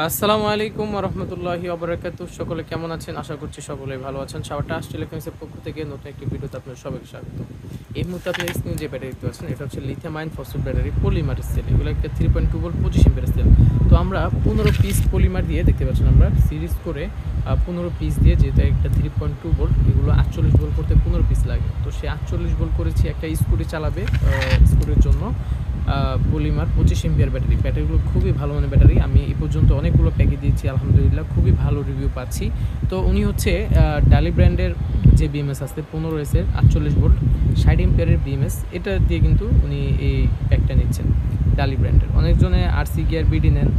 আসসালামু আলাইকুম ওয়া রাহমাতুল্লাহি ওয়া বারাকাতুহু। সকলে কেমন আছেন? আশা করছি সকলেই ভালো আছেন। সাওয়াটা আসছে ইলেকট্রনিক্সের পক্ষ থেকে নতুন একটি ভিডিওতে আপনাদের সবাইকে স্বাগতম। এই মুহূর্তে আপনার স্ক্রিনে যে ব্যাটারি দেখতে পাচ্ছেন, এটা হচ্ছে lithium ion phosphate battery polymer cell. এগুলো একটা 3.2 ভোল্ট 25 এম্পিয়ার সেল। তো আমরা 15 পিস পলিমার দিয়ে দেখতে পাচ্ছেন, আমরা সিরিজ করে 15 পিস দিয়ে, যেহেতু একটা 3.2 ভোল্ট, এগুলো 48 ভোল্ট করতে 15 পিস লাগে। তো সে 48 ভোল্ট করেছি একটা স্কুটি চালাবে, স্কুটির জন্য পলিমার 25 এম্পিয়ার ব্যাটারি। ব্যাটারিগুলো খুবই ভালো মানের ব্যাটারি। আমি এই পর্যন্ত অনেকগুলো প্যাকেজ দিয়েছি, আলহামদুলিল্লাহ খুবই ভালো রিভিউ পাচ্ছি। তো উনি হচ্ছে ডালি ব্র্যান্ডের যে বিএমএস আছে 15 এসের 48 ভোল্ট 60 এম্পিয়ারের বিএমএস, এটা দিয়ে কিন্তু উনি এই প্যাকটা নিচ্ছেন ডালি ব্র্যান্ডের। অনেকজনে আরসি গিয়ার বিডি নেন,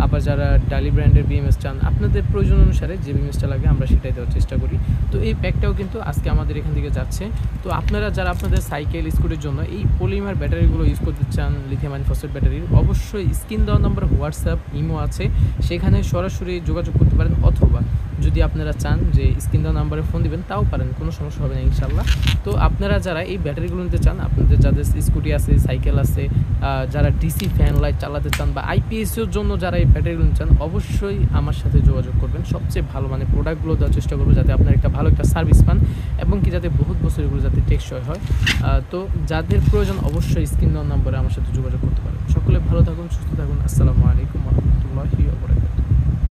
আবার যারা ডালি ব্র্যান্ডের বিএমএস চান, আপনাদের প্রয়োজন অনুসারে যে বিএমএসটা লাগে আমরা সেটাই দেওয়ার চেষ্টা করি। তো এই প্যাকটাও কিন্তু আজকে আমাদের এখান থেকে যাচ্ছে। তো আপনারা যারা আপনাদের সাইকেল স্কুটির জন্য এই পলিমার ব্যাটারিগুলো ইউজ করতে চান, লিথিয়াম আয়ন ফসফেট ব্যাটারির, অবশ্যই স্ক্রিন দেওয়া নম্বর হোয়াটসঅ্যাপ ইমো আছে, সেখানে সরাসরি যোগাযোগ করতে পারেন। অথবা যদি আপনারা চান যে স্ক্রিন দেওয়া নাম্বারে ফোন দিবেন, তাও পারেন, কোনো সমস্যা হবে না ইনশাল্লাহ। তো আপনারা যারা এই ব্যাটারিগুলো নিতে চান, আপনাদের যাদের স্কুটি আছে, সাইকেল আছে, যারা ডিসি ফ্যান লাইট চালাতে চান বা আইপিএসের জন্য যারা এই ব্যাটারিগুলো নিতে চান, অবশ্যই আমার সাথে যোগাযোগ করবেন। সবচেয়ে ভালো মানে প্রোডাক্টগুলো দেওয়ার চেষ্টা করবো, যাতে আপনার একটা ভালো একটা সার্ভিস পান এবং কি যাতে বহুত বছর এগুলো যাতে টেকসই হয়। তো যাদের প্রয়োজন অবশ্যই স্ক্রিন দেওয়ার নাম্বারে আমার সাথে যোগাযোগ করতে পারেন। সকলে ভালো থাকুন, সুস্থ থাকুন। আসসালামু আলাইকুম ওয়া রাহমাতুল্লাহি ওয়া বারাকাতুহু।